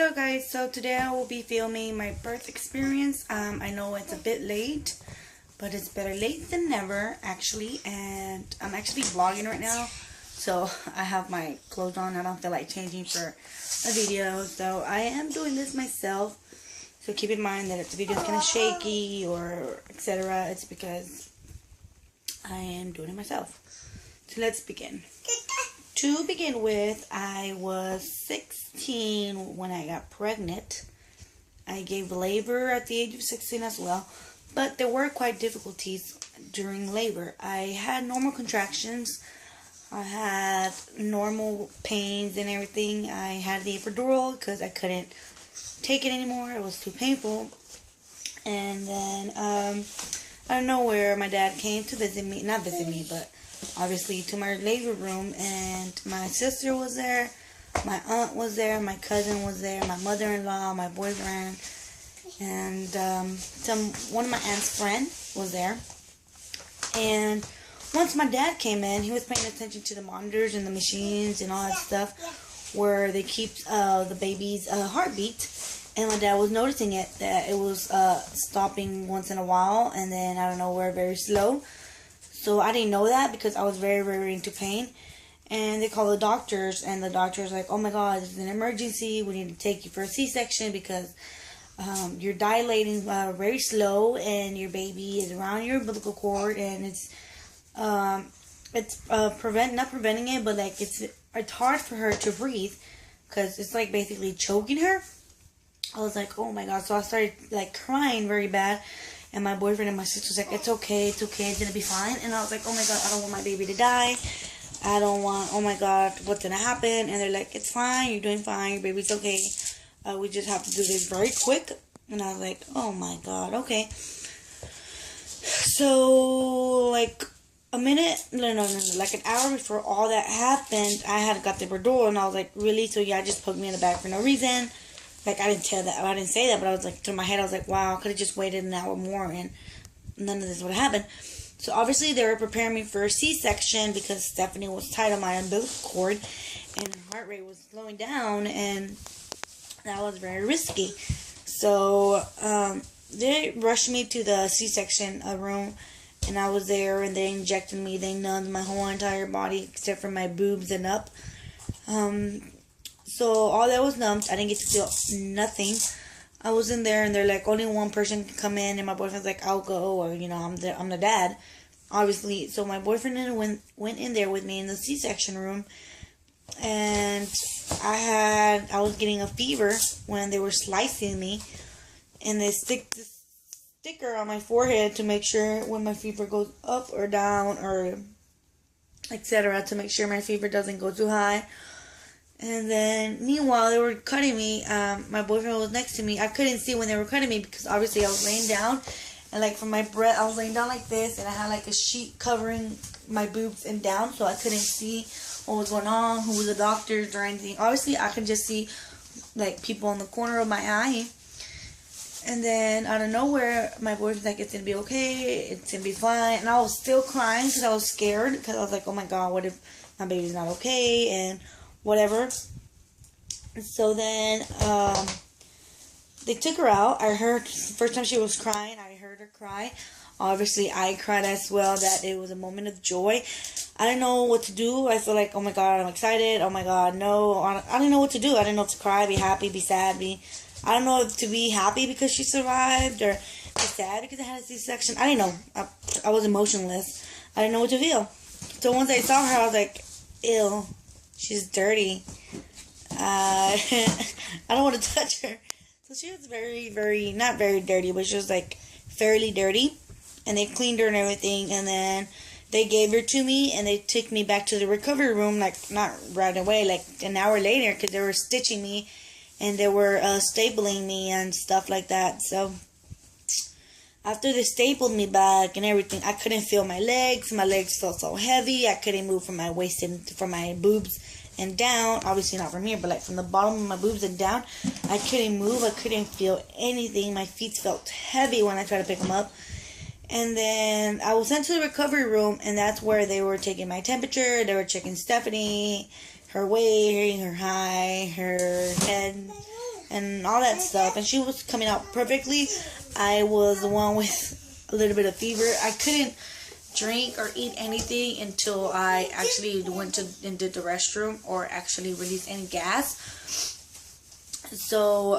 Hello guys, so today I will be filming my birth experience. I know it's a bit late, but it's better late than never actually, and I'm actually vlogging right now, so I have my clothes on. I don't feel like changing for a video, so I am doing this myself. So keep in mind that if the video is kind of shaky or etc., it's because I am doing it myself. So let's begin. To begin with, I was 16 when I got pregnant. I gave labor at the age of 16 as well, but there were quite difficulties during labor. I had normal contractions. I had normal pains and everything. I had the epidural because I couldn't take it anymore. It was too painful. And then, out of nowhere, my dad came to visit me. Not visit me, but obviously to my labor room, and my sister was there, my aunt was there, my cousin was there, my mother-in-law, my boyfriend, and one of my aunt's friend was there. And once my dad came in, he was paying attention to the monitors and the machines and all that stuff where they keep the baby's heartbeat. And my dad was noticing it, that it was stopping once in a while, and then I don't know where, very slow. So I didn't know that because I was very, very into pain. And they called the doctors, and the doctor's like, oh my God, this is an emergency. We need to take you for a C-section because you're dilating very slow, and your baby is around your umbilical cord, and it's not preventing it, but like it's hard for her to breathe because it's like basically choking her. I was like, oh my God. So I started like crying very bad. And my boyfriend and my sister was like, it's okay, it's gonna be fine. And I was like, oh my God, I don't want my baby to die. I don't want, oh my God, what's gonna happen? And they're like, it's fine, you're doing fine, your baby's okay. We just have to do this very quick. And I was like, oh my God, okay. So, like a minute, no, like an hour before all that happened, I had got the epidural, and I was like, really? So yeah, just poked me in the back for no reason. Like, I didn't say that, but I was like, through my head, I was like, wow, I could have just waited an hour more, and none of this would have happened. So, obviously, they were preparing me for a C-section because Stephanie was tied on my umbilical cord, and her heart rate was slowing down, and that was very risky. So, they rushed me to the C-section room, and I was there, and they injected me. They numbed my whole entire body except for my boobs and up. So all that was numbed. I didn't get to feel nothing. I was in there, and they're like, only one person can come in, and my boyfriend's like, I'll go, or I'm the dad, obviously. So my boyfriend went in there with me in the C-section room, and I was getting a fever when they were slicing me, and they stick this sticker on my forehead to make sure when my fever goes up or down or etc., to make sure my fever doesn't go too high. And then, meanwhile, they were cutting me. My boyfriend was next to me. I couldn't see when they were cutting me because obviously I was laying down. And like from my breath, I was laying down like this. And I had like a sheet covering my boobs and down. So I couldn't see what was going on, who was the doctors or anything. Obviously, I could just see like people in the corner of my eye. And then out of nowhere, my boyfriend's like, it's going to be okay. It's going to be fine. And I was still crying because I was scared. Because I was like, oh my God, what if my baby's not okay? And whatever. So then they took her out. I heard the first time she was crying, I heard her cry. Obviously I cried as well. That it was a moment of joy. I didn't know what to do. I feel like, oh my God, I'm excited. Oh my God, no. I didn't know what to do. I didn't know if to cry, be happy, be sad, I don't know if to be happy because she survived or be sad because I had a C-section. I didn't know. I was emotionless. I didn't know what to feel. So once I saw her, I was like, ew. She's dirty. I don't want to touch her. So she was very, very, not very dirty, but she was like fairly dirty. And they cleaned her and everything. And then they gave her to me, and they took me back to the recovery room, like not right away, like an hour later, because they were stitching me and they were stapling me and stuff like that. So after they stapled me back and everything, I couldn't feel my legs. My legs felt so heavy. I couldn't move from my waist and from my boobs and down. Obviously not from here, but like from the bottom of my boobs and down. I couldn't move. I couldn't feel anything. My feet felt heavy when I tried to pick them up. And then I was sent to the recovery room, and that's where they were taking my temperature. They were checking Stephanie, her weight, her height, her head, and all that stuff. And she was coming out perfectly. I was the one with a little bit of fever. I couldn't drink or eat anything until I actually went to and did the restroom or actually released any gas. So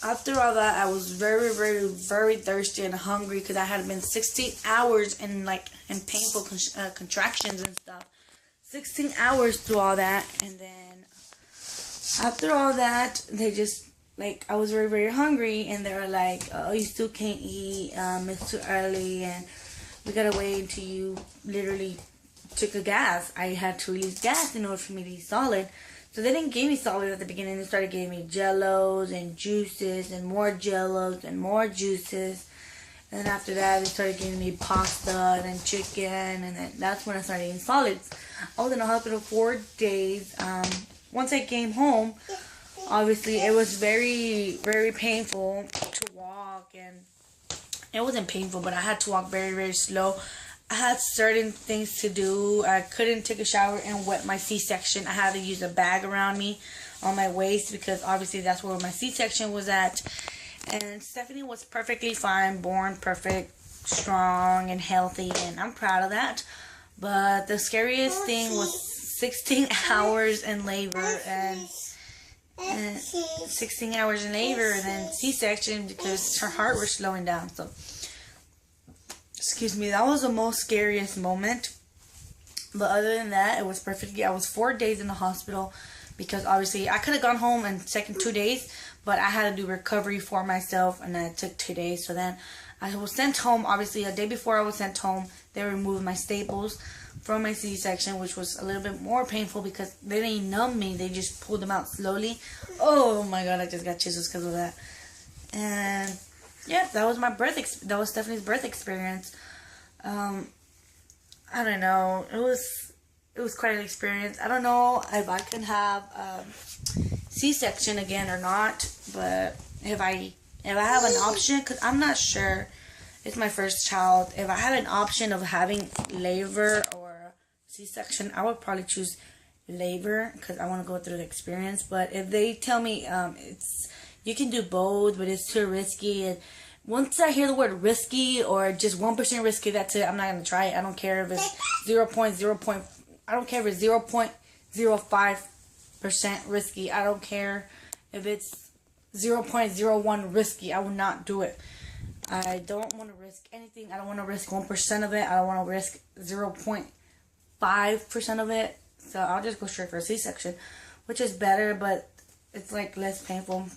after all that, I was very, very, very thirsty and hungry because I had been 16 hours in painful contractions and stuff. 16 hours through all that, and then after all that, they just I was very, very hungry, and they were like, "Oh, you still can't eat. It's too early, and we gotta wait until you literally took a gas." I had to release gas in order for me to eat solid. So they didn't give me solid at the beginning. They started giving me jellos and juices and more jellos and more juices. And then after that, they started giving me pasta and then chicken. And then that's when I started eating solids. I was in the hospital 4 days. Once I came home, obviously it was very, very painful to walk. And it wasn't painful, but I had to walk very, very slow. I had certain things to do. I couldn't take a shower and wet my C-section. I had to use a bag around me on my waist because obviously that's where my C-section was at. And Stephanie was perfectly fine, born perfect, strong, and healthy, and I'm proud of that. But the scariest thing was 16 hours in labor and 16 hours in labor and then C-section because her heart was slowing down. So excuse me, that was the most scariest moment. But other than that, it was perfectly. I was 4 days in the hospital because obviously I could have gone home in the second 2 days, but I had to do recovery for myself, and it took 2 days. So then I was sent home. Obviously, a day before I was sent home, they removed my staples from my C-section, which was a little bit more painful because they didn't numb me. They just pulled them out slowly. Oh my god, I just got chills because of that. And yeah, that was my that was Stephanie's birth experience. I don't know. It was quite an experience. I don't know if I can have C-section again or not, but if I have an option, because I'm not sure, it's my first child. If I had an option of having labor or C-section, I would probably choose labor because I want to go through the experience. But if they tell me you can do both, but it's too risky, and once I hear the word risky or just 1% risky, that's it. I'm not gonna try it. I don't care if it's 0.0. I don't care if it's 0.05% risky. I don't care if it's 0.01 risky. I will not do it. I don't want to risk anything. I don't want to risk 1% of it. I don't want to risk 0.5% of it. So I'll just go straight for a C-section, which is better, but it's less painful.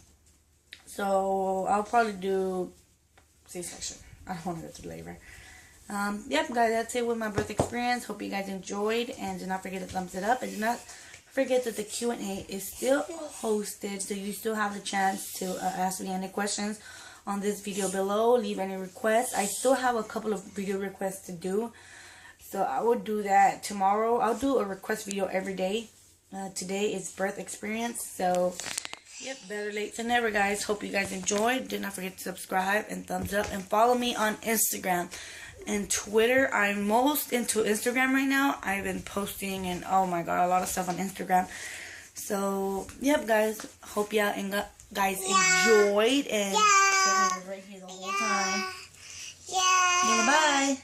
So I'll probably do C-section. I don't want to go through labor. Yep, guys, that's it with my birth experience. Hope you guys enjoyed, and do not forget to thumbs it up, and do not forget that the Q&A is still hosted, so you still have the chance to ask me any questions on this video below. Leave any requests. I still have a couple of video requests to do, so I will do that tomorrow. I'll do a request video every day. Today is birth experience, so yep, better late than never, guys. Hope you guys enjoyed. Do not forget to subscribe and thumbs up, and follow me on Instagram and Twitter. I'm most into Instagram right now. I've been posting and oh my god, a lot of stuff on Instagram. So yep, guys, hope y'all guys enjoyed, and Stephanie was right here the whole time. Bye.